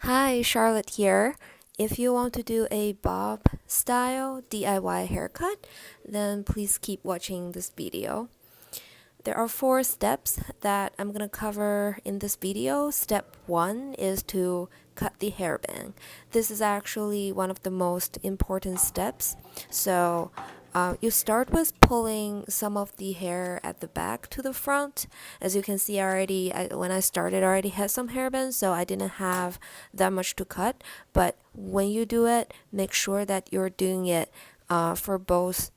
Hi, Charlotte here. If you want to do a bob style DIY haircut, then please keep watching this video. There are 4 steps that I'm going to cover in this video. Step 1 is to cut the hairband. This is actually one of the most important steps. So you start with pulling some of the hair at the back to the front. As you can see already, when I started, I already had some hairband, so I didn't have that much to cut. But when you do it, make sure that you're doing it for both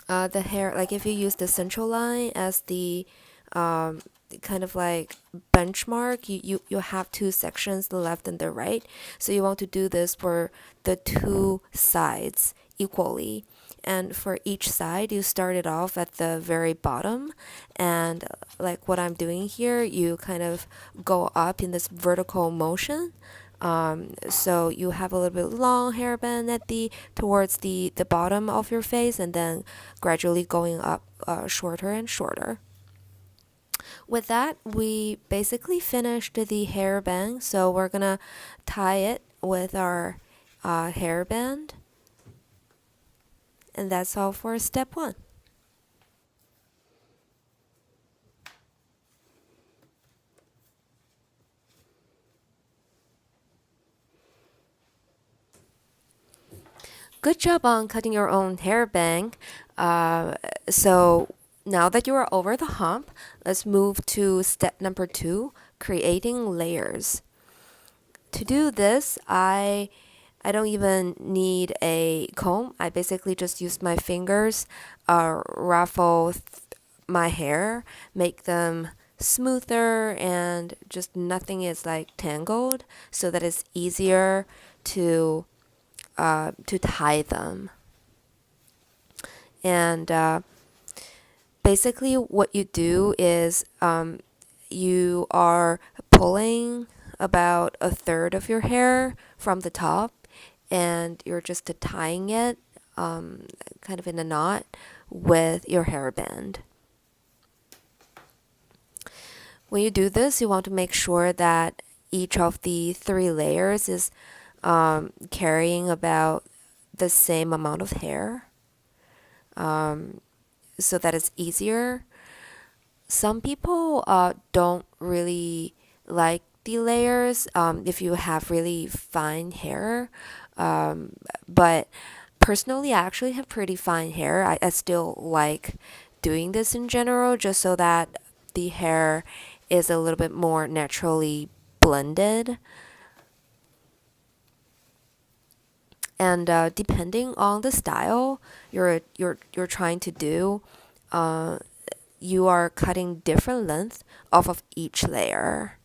the hair. Like if you use the central line as the kind of like benchmark, you have 2 sections, the left and the right. So you want to do this for the 2 sides equally. And for each side, you start it off at the very bottom. And like what I'm doing here, you kind of go up in this vertical motion. So you have a little bit long hairband at towards the bottom of your face, and then gradually going up shorter and shorter. With that, we basically finished the hairband. So we're gonna tie it with our hairband, and that's all for step 1. Good job on cutting your own hairband. So now that you are over the hump, let's move to step number 2, creating layers. To do this, I don't even need a comb. I basically just use my fingers, ruffle my hair, make them smoother, and just nothing is like tangled, so that it's easier to tie them. And basically what you do is you are pulling about a third of your hair from the top, and you're just tying it kind of in a knot with your hairband. When you do this, you want to make sure that each of the 3 layers is carrying about the same amount of hair, so that it's easier. Some people don't really like the layers if you have really fine hair, but personally I actually have pretty fine hair. I still like doing this in general, just so that the hair is a little bit more naturally blended. And depending on the style you're trying to do, you are cutting different length off of each layer.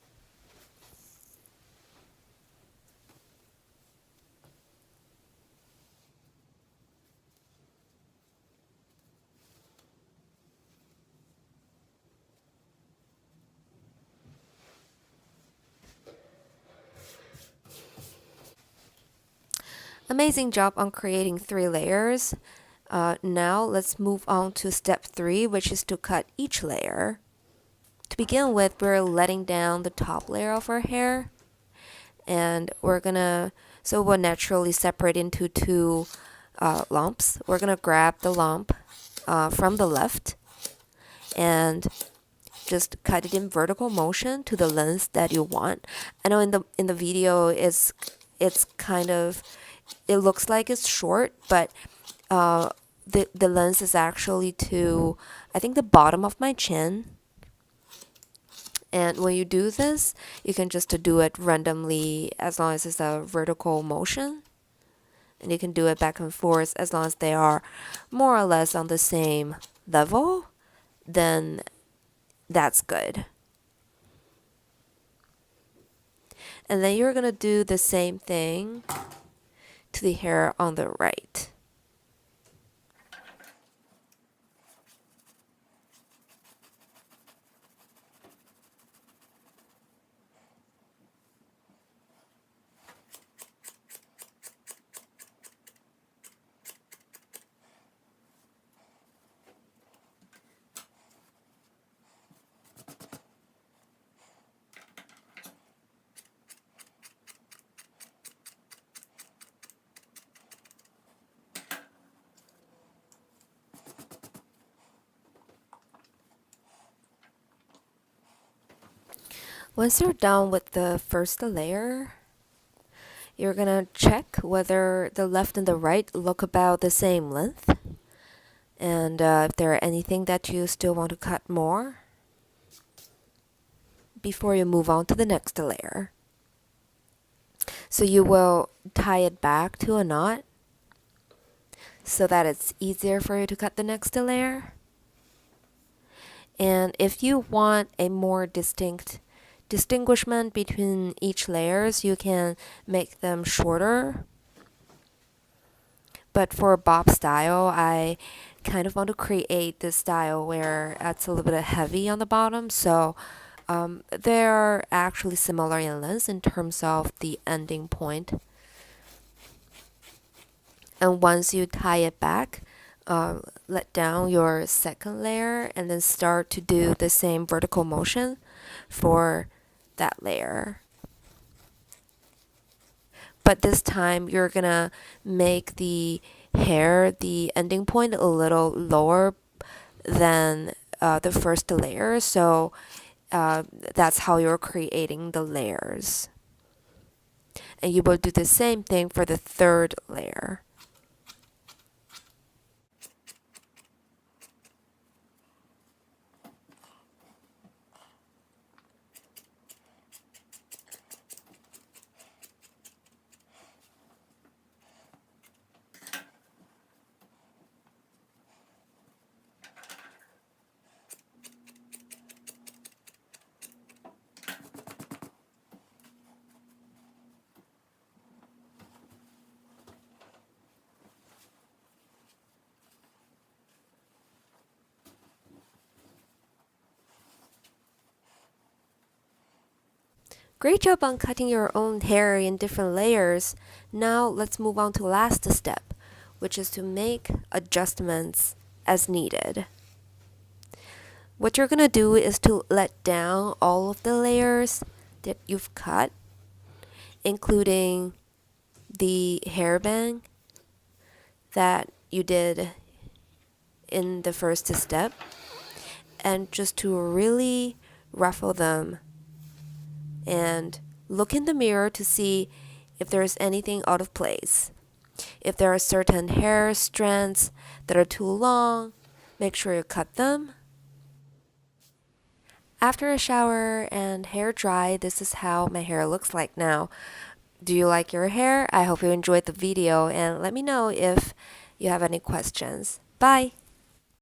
Amazing job on creating 3 layers. Now let's move on to step 3, which is to cut each layer. To begin with, we're letting down the top layer of our hair, and so we'll naturally separate into 2 lumps. We're gonna grab the lump from the left and just cut it in vertical motion to the length that you want. I know in the video it's kind of, it looks like it's short, but the length is actually to, I think, the bottom of my chin. And when you do this, you can just do it randomly as long as it's a vertical motion. And you can do it back and forth as long as they are more or less on the same level, then that's good. And then you're going to do the same thing to the hair on the right. Once you're done with the first layer, you're gonna check whether the left and the right look about the same length, and if there are anything that you still want to cut more before you move on to the next layer. So you will tie it back to a knot so that it's easier for you to cut the next layer. And if you want a more distinguishment between each layers, you can make them shorter. But for bob style, I kind of want to create this style where it's a little bit heavy on the bottom, so they're actually similar in length in terms of the ending point. And once you tie it back, let down your second layer and then start to do the same vertical motion for that layer. But this time you're gonna make the hair, the ending point, a little lower than the first layer, so that's how you're creating the layers. And you will do the same thing for the third layer. Great job on cutting your own hair in different layers. Now let's move on to the last step, which is to make adjustments as needed. What you're gonna do is to let down all of the layers that you've cut, including the hairband that you did in the first step, and just to really ruffle them and look in the mirror to see if there's anything out of place. If there are certain hair strands that are too long, make sure you cut them. After a shower and hair dry, this is how my hair looks like now. Do you like your hair? I hope you enjoyed the video, and let me know if you have any questions. Bye!